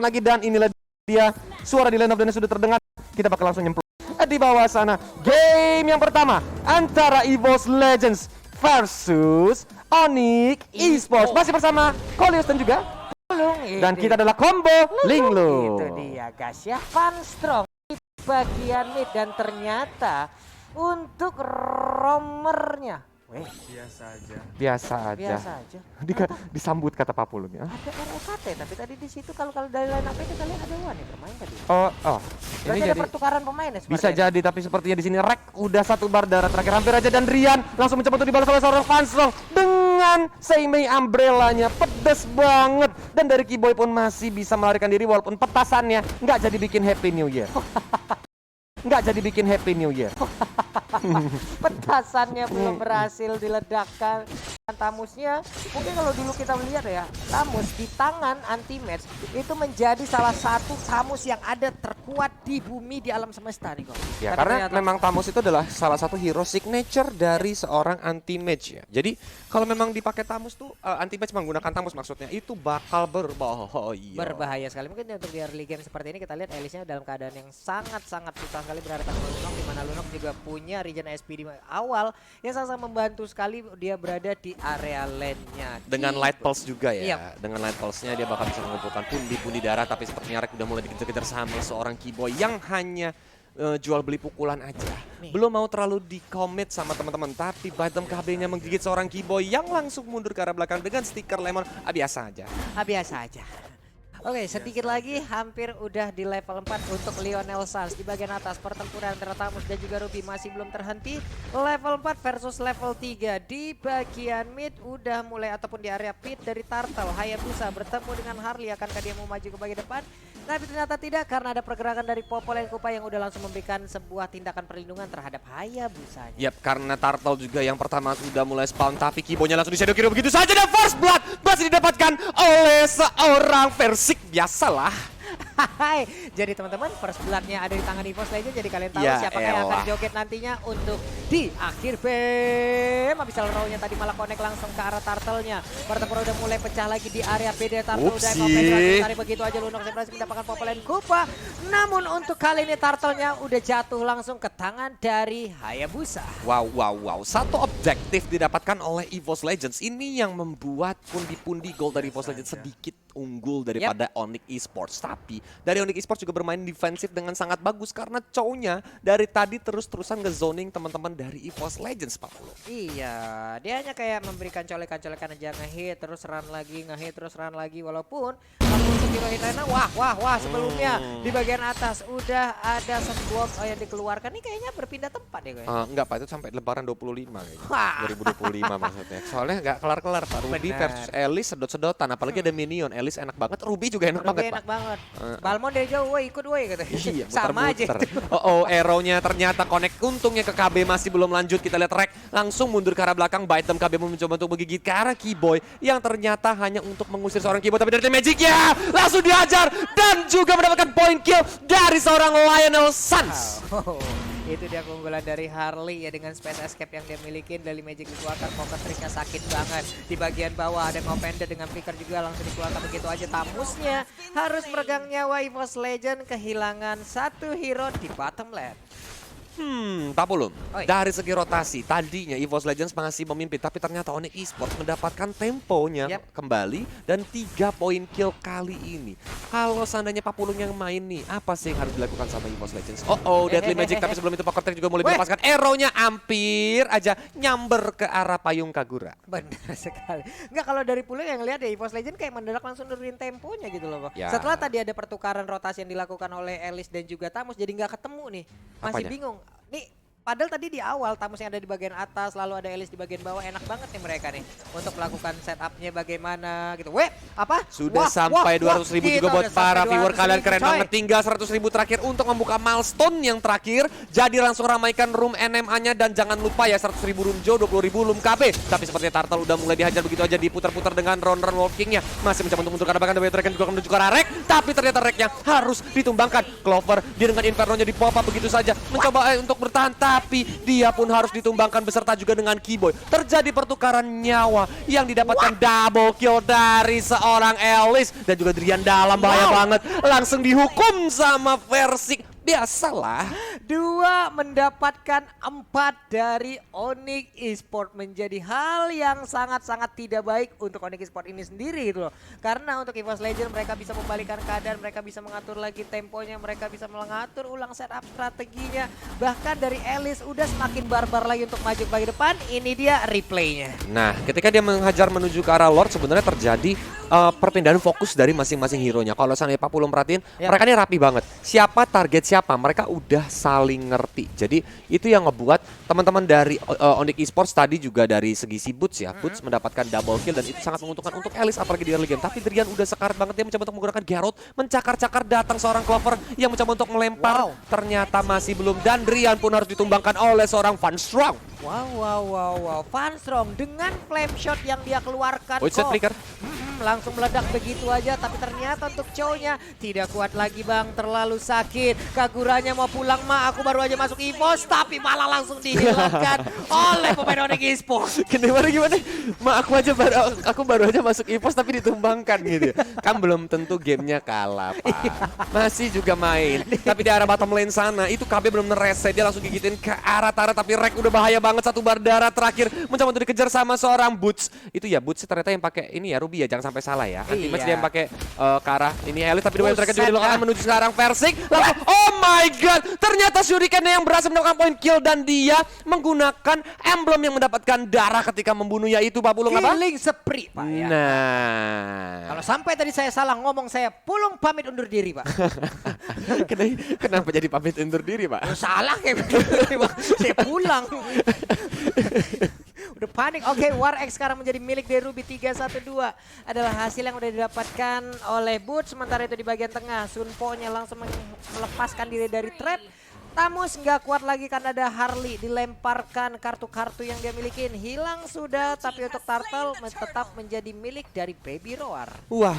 lagi dan inilah dia suara di line up dan sudah terdengar. Kita bakal langsung nyemplung di bawah sana. Game yang pertama antara EVOS Legends versus Onyx Esports. Masih bersama Kolius dan juga dan kita adalah combo Linglu. Itu dia guys ya, Fun Strong di bagian mid dan ternyata untuk roamernya biasa aja. Disambut kata Papulun ya. Ada RFT tapi tadi di situ kalau dari line up kita lihat ada Wan yang bermain tadi. Ini ada jadi pertukaran pemain ya. bisa jadi, tapi sepertinya di sini Rek udah satu bar darah terakhir hampir aja, dan Rian langsung mencoba untuk dibalas oleh seorang Fun Strong dengan Seimei umbrellanya pedes banget, dan dari Kiboy pun masih bisa melarikan diri walaupun petasannya nggak jadi bikin Happy New Year. Nggak jadi bikin Happy New Year. Petasannya belum berhasil diledakkan. Tamusnya mungkin kalau dulu kita melihat ya, Tamus di tangan anti match itu menjadi salah satu Tamus yang ada terkuat di bumi di alam semesta nih kok. Ya, karena memang Tamus itu adalah salah satu hero signature dari seorang anti match ya. Jadi kalau memang dipakai Tamus tuh anti match menggunakan Tamus maksudnya itu bakal berbahaya. Berbahaya sekali. Mungkin untuk di early game seperti ini kita lihat Elisnya dalam keadaan yang sangat-sangat susah sekali berhadapan dengan Lunok, di mana Lunok juga punya regen SP di awal yang sangat membantu sekali, dia berada di area lane-nya. Dengan light pulse juga ya. Iya. Dengan light pulse-nya dia bakal bisa mengumpulkan pundi-pundi darah, tapi sepertinya Rek udah mulai dikejar-kejar sama seorang Kiboy yang hanya jual beli pukulan aja. Belum mau terlalu di-commit sama teman-teman, tapi Bottom KB-nya menggigit seorang Kiboy yang langsung mundur ke arah belakang dengan stiker lemon. Biasa aja. Biasa aja. Oke, sedikit lagi hampir udah di level 4 untuk Lionel Sans. Di bagian atas pertempuran antara Tamus dan juga Ruby masih belum terhenti. Level 4 versus level 3. Di bagian mid udah mulai ataupun di area pit dari Turtle. Hayabusa bertemu dengan Harley, akankah dia mau maju ke bagian depan? Tapi ternyata tidak, karena ada pergerakan dari Popol dan Kupa yang udah langsung memberikan sebuah tindakan perlindungan terhadap Hayabusanya. Yap, karena Turtle juga yang pertama sudah mulai spawn, tapi Kiboynya langsung di shadow kill begitu saja, dan first blood masih didapatkan oleh seorang Versik. Biasalah. Hai, jadi teman-teman first blood-nya ada di tangan EVOS Legends, jadi kalian tahu Ya siapa yang akan joget nantinya untuk di akhir game. Habis raw-nya tadi malah connect langsung ke arah Turtle-nya. Pertempuran udah mulai pecah lagi di area BD. Turtle udah cari begitu aja, Lunok berhasil mendapatkan Popolen Kupa. Namun untuk kali ini Turtle-nya udah jatuh langsung ke tangan dari Hayabusa. Wow. Satu objektif didapatkan oleh EVOS Legends. Ini yang membuat pundi-pundi gol dari EVOS Legends sedikit unggul daripada Onyx Esports. Tapi dari Onyx Esports juga bermain defensif dengan sangat bagus karena cownya dari tadi terus-terusan nge-zoning teman-teman dari EVOS Legends, Pak Pulo. Iya, dia hanya kayak memberikan colekan-colekan aja, nge-hit terus run lagi, walaupun kalau untuk hero hit Rena, wah sebelumnya di bagian atas udah ada swap yang dikeluarkan. Ini kayaknya berpindah tempat ya kayaknya. Enggak Pak, itu sampai lebaran 25 kayaknya. Wah. 2025 maksudnya. Soalnya nggak kelar-kelar Pak. Ruby versus Elis sedot-sedotan, apalagi ada minion. Elis enak banget, Ruby juga enak banget, Pak. Balmon dari jauh, woi ikut woi kata. Iya, sama aja. Arrow-nya ternyata connect, untungnya ke KB masih belum lanjut. Kita lihat Rek langsung mundur ke arah belakang. Baitem KB mencoba untuk menggigit ke arah Kiboy yang ternyata hanya untuk mengusir seorang Kiboy, tapi dari Magicnya langsung dihajar dan juga mendapatkan point kill dari seorang Lionel Sans. Itu dia keunggulan dari Harley ya, dengan space escape yang dia miliki. Dari Magic dikeluarkan, focus triknya sakit banget. Di bagian bawah ada Offender dengan flicker juga langsung dikeluarkan begitu aja. Tamusnya harus meregang nyawa. EVOS Legends kehilangan satu hero di bottom lane. Pak Pulun, dari segi rotasi tadinya EVOS Legends masih memimpin, tapi ternyata Onyx Esports mendapatkan temponya kembali dan 3 poin kill kali ini. Kalau seandainya Pak Pulun yang main nih, apa sih yang harus dilakukan sama EVOS Legends? Deadly Magic, tapi sebelum itu Poker Trick juga mulai melepaskan arrow-nya, hampir aja nyamber ke arah payung Kagura. Benar sekali. Enggak, kalau dari Pulun yang lihat ya, EVOS Legends kayak mendadak langsung nurunin temponya gitu loh kok. Ya. Setelah tadi ada pertukaran rotasi yang dilakukan oleh Elis dan juga Tamus, jadi nggak ketemu nih. Masih bingung. Nih, padahal tadi di awal Tamus yang ada di bagian atas, lalu ada Elis di bagian bawah, enak banget nih mereka nih untuk melakukan setupnya bagaimana gitu. Sudah sampai 200.000 juga buat para viewer kalian, keren banget. Tinggal 100.000 terakhir untuk membuka milestone yang terakhir. Jadi langsung ramaikan room NMA-nya, dan jangan lupa ya 100.000 room Jo, 20.000 room KB. Tapi sepertinya Turtle udah mulai dihajar begitu aja, diputar-putar dengan run walking-nya. Masih mencoba untuk mundur karena bahkan Tracken juga menuju ke arah Rek, tapi ternyata Reknya harus ditumbangkan. Clover dia dengan Inferno-nya di pop up begitu saja, mencoba untuk bertahan, tapi dia pun harus ditumbangkan beserta juga dengan Keyboy. Terjadi pertukaran nyawa yang didapatkan double kill dari seorang Elis. Dan juga Drian dalam bahaya banget. Langsung dihukum sama Versik. Biasalah. 2 mendapatkan 4 dari Onyx Esports, menjadi hal yang sangat-sangat tidak baik untuk Onyx Esports ini sendiri gitu loh. Karena untuk EVOS Legends mereka bisa membalikan keadaan, mereka bisa mengatur lagi temponya, mereka bisa mengatur ulang setup strateginya. Bahkan dari Elis udah semakin barbar lagi untuk maju ke depan. Ini dia replaynya. Nah, ketika dia menghajar menuju ke arah Lord, sebenarnya terjadi perpindahan fokus dari masing-masing hero-nya. Kalau misalnya Pak Pulung perhatiin, mereka ini rapi banget. Siapa target siapa, mereka udah saling ngerti. Jadi itu yang ngebuat teman-teman dari Onyx Esports tadi juga dari segi si Boots ya. Boots mendapatkan double kill dan itu sangat menguntungkan untuk Elis apalagi di early game. Tapi Drian udah sekarat banget, dia mencoba untuk menggunakan Geralt. Mencakar-cakar datang seorang Clover yang mencoba untuk melempar. Ternyata masih belum, dan Drian pun harus ditumbangkan oleh seorang Van Strong. Wow. Van Strong dengan flame shot yang dia keluarkan. Set flicker. Langsung meledak begitu aja, tapi ternyata untuk Chow-nya tidak kuat lagi bang, terlalu sakit. Kaguranya mau pulang, aku baru aja masuk EVOS, tapi malah langsung dihilangkan oleh pemain Onyx Esports. Gimana? Aku baru aja masuk EVOS tapi ditumbangkan gitu. Kan belum tentu gamenya kalah, Pak. Masih juga main. Tapi di arah bottom lane sana, itu KB belum ngereset, dia langsung gigitin ke arah Tara, tapi Rek udah bahaya banget, 1 bar darah terakhir mencoba untuk dikejar sama seorang Boots. Itu ya Boots ternyata yang pakai ini ya Ruby ya, jangan sampai salah ya. Anti-match dia yang pakai ke arah ini Elis, tapi dua mereka juga dilakukan menuju sekarang Versik. Langsung, oh my god, ternyata Shuriken yang berhasil mendapatkan point kill dan dia menggunakan emblem yang mendapatkan darah ketika membunuh, yaitu Pak Pulung apa? Killing spree, Pak ya. Nah, kalau sampai tadi saya salah ngomong, saya Pulung pamit undur diri, Pak. Kenapa jadi pamit undur diri, Pak? Salah kayak begini, Pak. Saya pulang. Udah panik. Oke, War X sekarang menjadi milik dari Ruby. 3-1-2 adalah hasil yang udah didapatkan oleh Boots. Sementara itu di bagian tengah, Sunpo-nya langsung melepaskan diri dari trap. Tamus nggak kuat lagi karena ada Harley, dilemparkan kartu-kartu yang dia milikin. Hilang sudah, tapi untuk Turtle tetap menjadi milik dari Baby Roar. Wow.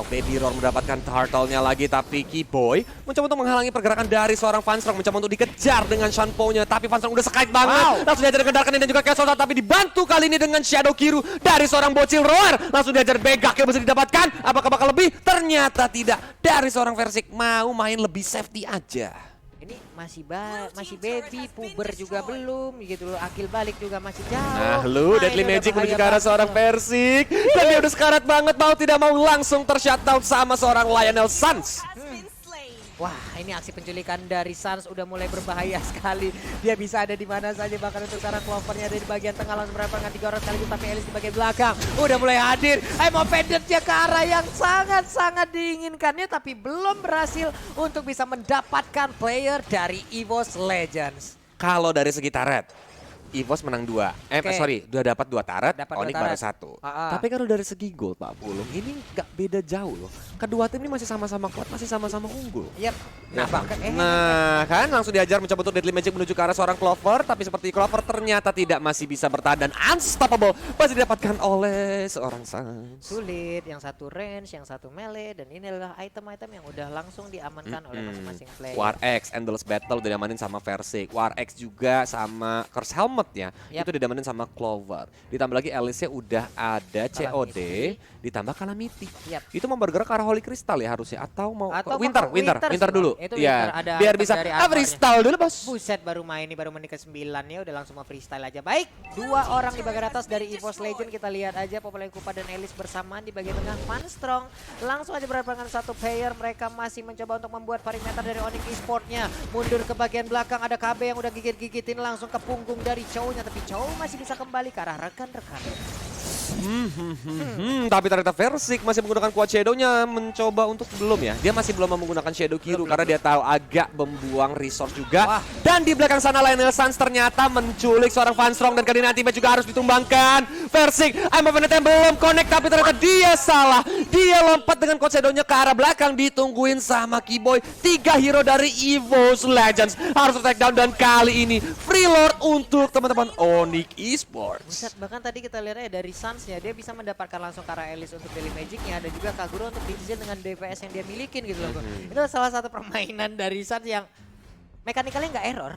Baby Roar mendapatkan Turtle-nya lagi, tapi Keyboy mencoba untuk menghalangi pergerakan dari seorang Van Strong. Mencoba untuk dikejar dengan Shanpo-nya, tapi Van Strong udah sekait banget. Langsung diajar dengan Darkness dan juga Chaos Ultra, tapi dibantu kali ini dengan Shadow Kiru dari seorang bocil Roar. Langsung diajar Begak yang bisa didapatkan. Apakah bakal lebih? Ternyata tidak. Dari seorang Versik mau main lebih safety aja. Ini masih baby, puber juga belum gitu loh. Akil balik juga masih jauh. Nah lu, Deadly Magic menuju ke arah seorang Versik. Dan dia udah sekarat banget, mau tidak mau langsung tershutdown sama seorang Lionel Sans. Wah, ini aksi penculikan dari Sans udah mulai berbahaya sekali. Dia bisa ada di mana saja, bahkan untuk sekarang Clovernya ada di bagian tengah, langsung mendapatkan 3 orang sekaligus, tapi Elis di bagian belakang udah mulai hadir. Mau pendetnya ke arah yang sangat-sangat diinginkannya, tapi belum berhasil untuk bisa mendapatkan player dari EVOS Legends. Kalau dari segi turret, EVOS menang 2. Udah dapat 2 turret, Onyx baru 1. Tapi kalau dari segi gol Pak Pulung, ini nggak beda jauh loh. Kedua tim ini masih sama-sama kuat, masih sama-sama unggul. Yep. Kan langsung diajar mencoba untuk Deadly Magic menuju ke arah seorang Clover, tapi seperti Clover ternyata tidak, masih bisa bertahan dan unstoppable masih didapatkan oleh seorang Sans. Sulit, yang satu range, yang satu melee, dan ini adalah item-item yang udah langsung diamankan oleh masing-masing player. War X, Endless Battle udah diamanin sama Versik. War X juga sama Curse Helmet ya, itu diamanin sama Clover. Ditambah lagi Elisnya udah ada COD, ditambah Calamity. Itu mau bergerak ke arah Holy Crystal ya harusnya, atau mau Winter dulu. Itu ya, ada biar bisa freestyle dulu bos. Buset, baru main ini baru menit ke-9 ya udah langsung mau freestyle aja. Baik, 2 orang di bagian atas dari EVOS Legend, kita lihat aja Popoleng Kupa dan Elis bersamaan di bagian tengah. Van Strong langsung aja berhadapan dengan 1 player, mereka masih mencoba untuk membuat parameter dari Onyx Esports-nya. Mundur ke bagian belakang, ada KB yang udah gigit-gigitin langsung ke punggung dari Chow-nya, tapi Chow masih bisa kembali ke arah rekan-rekan. Tapi ternyata Versik masih menggunakan Quad Shadow-nya, mencoba untuk belum ya. Dia masih belum menggunakan Shadow Kiru karena dia tahu agak membuang resource juga. Dan di belakang sana Lionel Sans ternyata menculik seorang Van Strong, dan kali ini Anti-Match juga harus ditumbangkan. Versik, belum connect, tapi ternyata dia salah. Dia lompat dengan Quad Shadow-nya ke arah belakang, ditungguin sama Keyboy. 3 hero dari EVOS Legends harus take down, dan kali ini free lord untuk teman-teman Onyx Esports. Buset, bahkan tadi kita lihatnya dari Sans-nya, dia bisa mendapatkan langsung ke arah Elis untuk Daily Magic-nya, ada juga Kagura untuk Division dengan DPS yang dia milikin gitu loh. Itu salah satu permainan dari Sans yang mekanikalnya nggak error.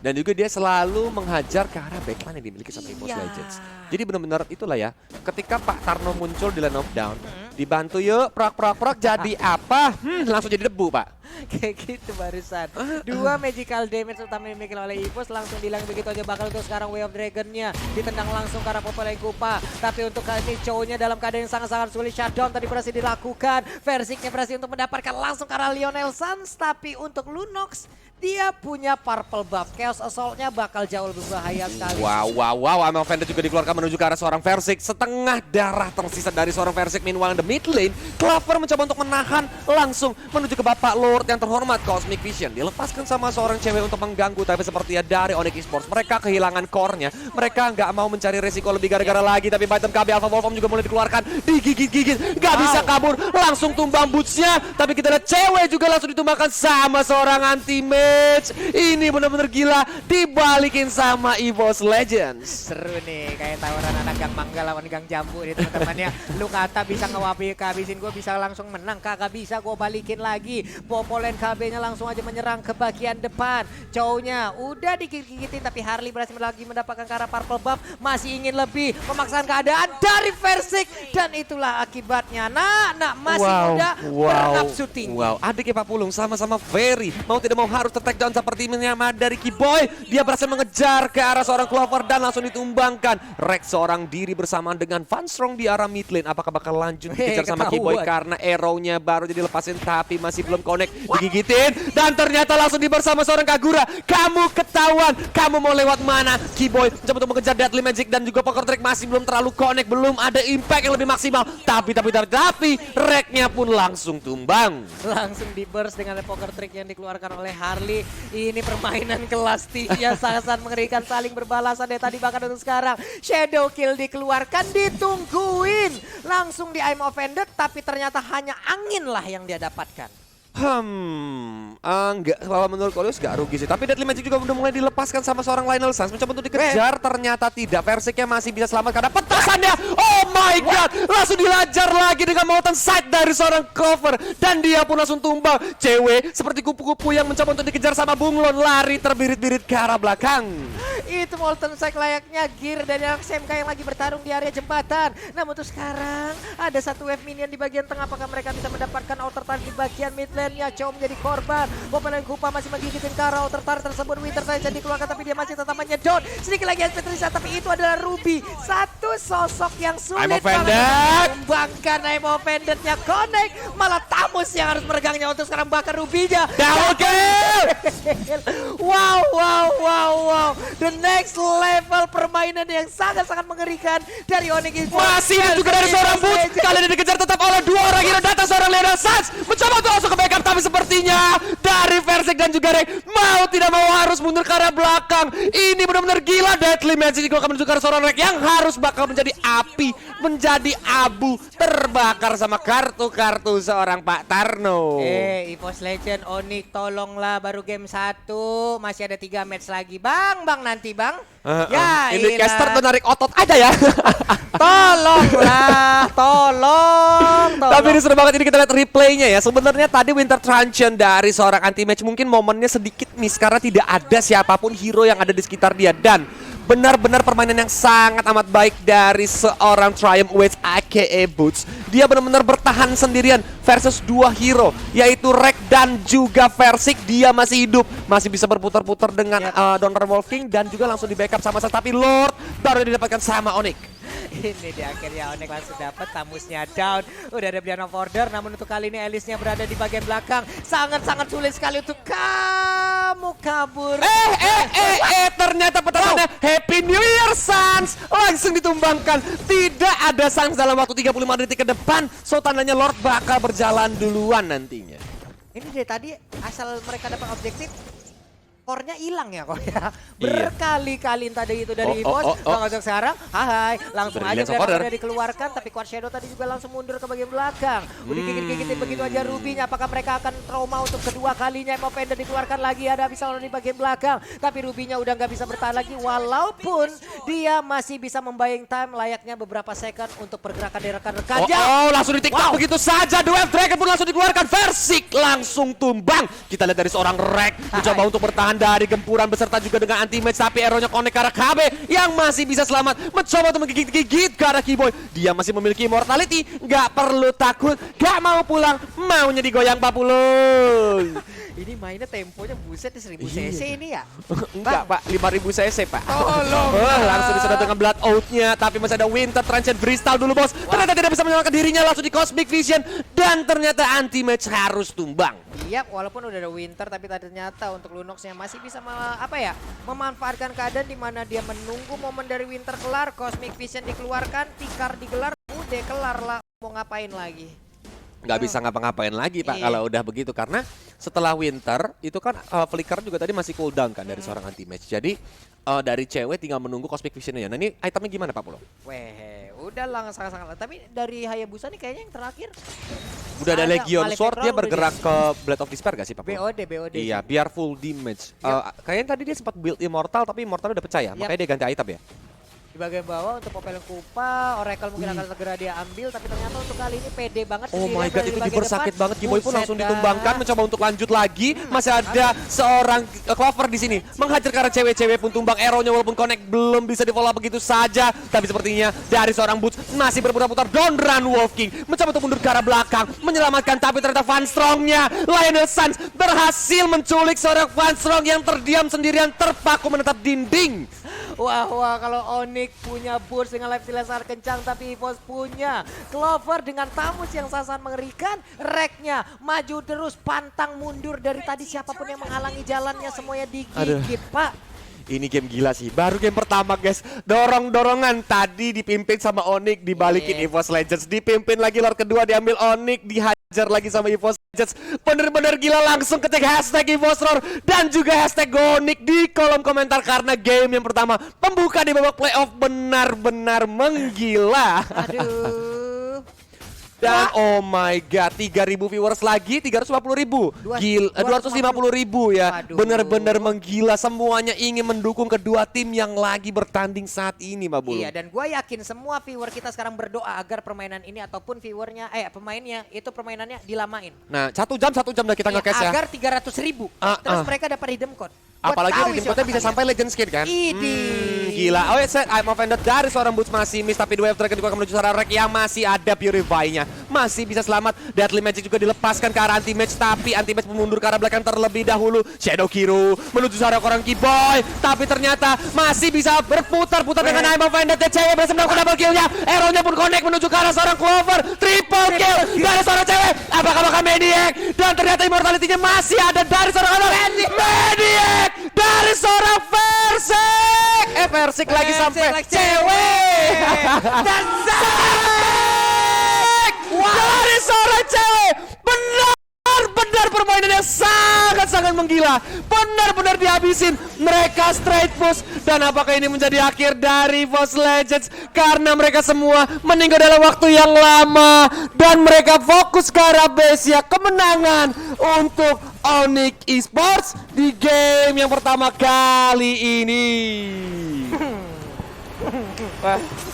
Dan juga dia selalu menghajar ke arah backline yang dimiliki sama EVOS Legends. Jadi benar-benar itulah ya, ketika Pak Tarno muncul di line of down, dibantu yuk, prok, jadi apa? Langsung jadi debu, Pak. Kayak gitu barusan. 2 magical damage utama yang dimiliki oleh EVOS langsung dihilang begitu aja. Bakal untuk sekarang Way of Dragon-nya ditendang langsung ke arah Popoleng Kupa. Tapi untuk kali ini cowoknya dalam keadaan yang sangat-sangat sulit. Shutdown tadi berhasil dilakukan. Versiknya berhasil untuk mendapatkan langsung ke arah Lionel Sans. Tapi untuk Lunox, dia punya purple buff. Chaos Assault-nya bakal jauh lebih bahaya sekali. Wow. I'm offended juga dikeluarkan menuju ke arah seorang Versik. Setengah darah tersisa dari seorang Versik. Meanwhile in the mid lane, Clover mencoba untuk menahan langsung menuju ke Bapak Lord yang terhormat Cosmic Vision. Dilepaskan sama seorang cewek untuk mengganggu, tapi sepertinya dari Onyx Esports, mereka kehilangan core-nya. Mereka nggak mau mencari resiko lebih gara-gara lagi, tapi Python KB Alpha Wolfram juga mulai dikeluarkan. Digigit-gigit, nggak bisa kabur, langsung tumbang boots-nya. Tapi kita lihat cewek juga langsung ditumbangkan sama seorang anti-mage. Ini benar-benar gila, dibalikin sama EVOS Legends. Seru nih, kayak tawaran anak gang mangga lawan gang jambu nih teman-temannya. Lu kata bisa kehabisin gue bisa langsung menang, kagak bisa gue balikin lagi. Popolen KB-nya langsung aja menyerang ke bagian depan. Cowoknya udah digigit-gigitin, tapi Harley berhasil lagi mendapatkan ke arah purple buff. Masih ingin lebih, memaksakan keadaan dari Versik. Dan itulah akibatnya. Nak masih muda, bernafsu tinggi. Adiknya Pak Pulung sama-sama very mau tidak mau harus ter-take down seperti menyamar dari Kiboy. Dia berhasil mengejar ke arah seorang Clover dan langsung ditumbangkan. Rex seorang diri bersamaan dengan Van Strong di arah mid lane. Apakah bakal lanjut dikejar sama Kiboy karena arrow-nya baru jadi lepasin tapi masih belum connect, digigitin dan ternyata langsung bersama seorang Kagura. Kamu ketahuan, kamu mau lewat mana? Kiboy mencoba untuk mengejar Deadly Magic dan juga Poker Trick masih belum terlalu connect, belum ada impact yang lebih maksimal. Tapi Rek-nya pun langsung tumbang. Langsung di burst dengan Poker Trick yang dikeluarkan oleh Harley. Ini permainan kelas tinggi yang sangat-sangat mengerikan, saling berbalasan dari tadi bahkan untuk sekarang. Shadow Kill dikeluarkan, ditungguin. Langsung di I'm offended, tapi ternyata hanya angin lah yang dia dapatkan. Enggak, kalau menurut Kolius gak rugi sih. Tapi Deadly Magic juga udah mulai dilepaskan sama seorang Lionel Sans. Mencoba untuk dikejar, ternyata tidak. Versiknya masih bisa selamat karena petasannya. Oh my god, langsung dilajar lagi dengan Molten Sight dari seorang Clover. Dan dia pun langsung tumbang. Cewek seperti kupu-kupu yang mencoba untuk dikejar sama Bunglon. Lari terbirit-birit ke arah belakang. Itu Molten Sight layaknya gear dari anak SMK yang lagi bertarung di area jembatan. Namun untuk sekarang ada satu wave minion di bagian tengah. Apakah mereka bisa mendapatkan outer turret di bagian mid lane? Ya, Chow menjadi korban. Popoleng Kupa masih mengigitin ke arah outer turret tersebut. Winter saja dikeluarkan tapi dia masih tetap menyedot. Sedikit lagi SP Trisa, tapi itu adalah Ruby. Satu sosok yang sulit membangkan I'm offended-nya connect. Malah Tamus yang harus meregangnya untuk sekarang bakar Ruby-nya. Double kill! Wow. The next level permainan yang sangat-sangat mengerikan dari Onyx Esports. Masih juga dari seorang Boots. Kali ini dikejar tetap oleh dua orang hero datang seorang Lionel Sans. Mencoba untuk langsung ke backup, tapi sepertinya dari Versik dan juga Rek mau tidak mau harus mundur ke arah belakang. Ini benar-benar gila. Deadly Magic akan menuju ke arah seorang Rek yang harus bakal menjadi api, menjadi abu, terbakar sama kartu-kartu seorang Pak Tarno. EVOS Legend, Onyx tolonglah, baru game 1. Masih ada 3 match lagi. Bang nanti bang. Ini caster tuh narik otot aja ya. Tolonglah, tolong. Tapi ini seru banget, ini kita lihat replaynya ya. Sebenarnya tadi Winter Truncheon dari seorang anti-match mungkin momennya sedikit miss karena tidak ada siapapun hero yang ada di sekitar dia. Dan benar-benar permainan yang sangat amat baik dari seorang Triumph Waits aka Boots. Dia benar-benar bertahan sendirian versus dua hero, yaitu Rek dan juga Versik. Dia masih hidup, masih bisa berputar-putar dengan Donner Wolf King dan juga langsung di backup sama tapi Lord baru didapatkan sama Onyx. Ini di akhirnya Onyx langsung dapat, Tamusnya down. Udah ada Beyond of Order, namun untuk kali ini Elisnya berada di bagian belakang. Sangat-sangat sulit sekali untuk kamu kabur. Ternyata petasannya Happy New Year Sans langsung ditumbangkan. Tidak ada Sans dalam waktu 35 detik ke depan. So tandanya Lord bakal berjalan duluan nantinya. Ini dari tadi asal mereka dapat objektif core-nya hilang ya kok ya. Iya. Berkali-kali tadi itu dari EVOS. Langsung sekarang, hai, langsung aja udah dikeluarkan. Tapi Quad Shadow tadi juga langsung mundur ke bagian belakang. Udah gigit-gigitin begitu aja Ruby-nya. Apakah mereka akan trauma untuk kedua kalinya? Emma Fender dikeluarkan lagi, ada Abyssal di bagian belakang. Tapi Ruby-nya udah nggak bisa bertahan lagi. Walaupun dia masih bisa membayang time layaknya beberapa second untuk pergerakan dari rekan-rekannya. Langsung di-tiktok begitu saja. Dwarf Dragon pun langsung dikeluarkan. Versik langsung tumbang. Kita lihat dari seorang Rek mencoba untuk bertahan dari gempuran beserta juga dengan anti-match, tapi arrow-nya connect ke arah KB yang masih bisa selamat, mencoba untuk menggigit-gigit ke arah Keyboy. Dia masih memiliki immortality, nggak perlu takut, nggak mau pulang, maunya digoyang 40. Ini mainnya temponya buset di 1000 cc ini ya? Enggak Pak, 5000 cc Pak. Tolong. Langsung disedot dengan blood out-nya, tapi masih ada Winter Transient Bristol dulu bos. Ternyata tidak bisa menyelamatkan dirinya, langsung di Cosmic Vision, dan ternyata anti-match harus tumbang. Iya, walaupun udah ada Winter, tapi ternyata untuk Lunox-nya masih bisa memanfaatkan keadaan di mana dia menunggu momen dari Winter kelar, Cosmic Vision dikeluarkan, Tikar digelar, udah kelar lah, mau ngapain lagi? Nggak bisa ngapa-ngapain lagi Pak kalau udah begitu, karena setelah Winter itu kan Flicker juga tadi masih cooldown kan dari seorang anti-match. Jadi dari cewek tinggal menunggu Cosmic Vision-nya. Nah ini itemnya gimana Pak Pulo? Weh, udah lah sangat-sangat. Tapi dari Hayabusa nih kayaknya yang terakhir udah ada Legion Sword, dia bergerak ke Blade of Despair gak sih Pak Pulo? BOD. Iya, biar full damage. Kayaknya tadi dia sempat build Immortal tapi Immortal udah pecah ya, makanya dia ganti item ya. Di bagian bawah untuk Popel Kupa, Oracle mungkin akan segera dia ambil, tapi ternyata untuk kali ini pede banget. Oh my god, itu dibersakit banget. Keyboy pun langsung ditumbangkan, mencoba untuk lanjut lagi. Masih ada seorang Clover di sini menghajar karena cewek-cewek pun tumbang. Arrow-nya walaupun connect belum bisa di follow begitu saja, tapi sepertinya dari seorang Boots masih berputar-putar. Don't run Wolf King mencoba untuk mundur ke arah belakang, menyelamatkan, tapi ternyata Van Strong-nya Lionel Sans berhasil menculik seorang Van Strong yang terdiam sendirian terpaku menatap dinding. Wah, kalau Onyx punya Burst dengan life steal sangat kencang, tapi EVOS punya Clover dengan Tamus yang sangat mengerikan. Reknya maju terus, pantang mundur dari tadi, siapapun yang menghalangi jalannya semuanya digigit. Pak. Ini game gila sih, baru game pertama guys. Dorong-dorongan tadi dipimpin sama Onyx, dibalikin EVOS Legends. Dipimpin lagi Lord kedua, diambil Onyx, dihajar lagi sama EVOS Legends. Bener-bener gila, langsung ketik hashtag EVOS Roar dan juga hashtag Onyx di kolom komentar. Karena game yang pertama pembuka di babak playoff benar-benar menggila. Aduh. Dan oh my god, 3000 viewers lagi, 350.000. 250.000 ya. Bener-bener menggila, semuanya ingin mendukung kedua tim yang lagi bertanding saat ini, Mbak Bulu. Iya, dan gue yakin semua viewer kita sekarang berdoa agar permainan ini ataupun pemainnya itu permainannya dilamain. Nah, 1 jam dah kita nge-cash ya. Agar 300.000. Terus mereka dapat redeem code. Apalagi redeem code bisa sampai Legend Skin kan? Gila. Oh ya, I'm offended dari seorang Boots masih miss, tapi Dwarf Dragon juga akan menuju seorang Rek yang masih ada Purify-nya. Masih bisa selamat. Deadly Magic juga dilepaskan ke arah anti-match, tapi anti-match mundur ke arah belakang terlebih dahulu. Shadow Kiro menuju seorang orang Keyboy, tapi ternyata masih bisa berputar-putar dengan I'm offended. Cewek berhasil melakukan double kill-nya. Arrow-nya pun connect menuju ke arah seorang Clover. Triple kill dari seorang cewek. Apakah bakal Maniac? Dan ternyata immortality-nya masih ada dari seorang Maniac. Dari seorang Versik lagi sampai cewek. Dan Dari seorang cewek. Benar-benar permainan yang sangat-sangat menggila. Benar-benar dihabisin. Mereka straight push. Dan apakah ini menjadi akhir dari EVOS Legends? Karena mereka semua meninggal dalam waktu yang lama. Dan mereka fokus ke arah base ya. Kemenangan untuk Onyx Esports di game yang pertama kali ini.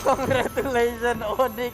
congratulations Onyx.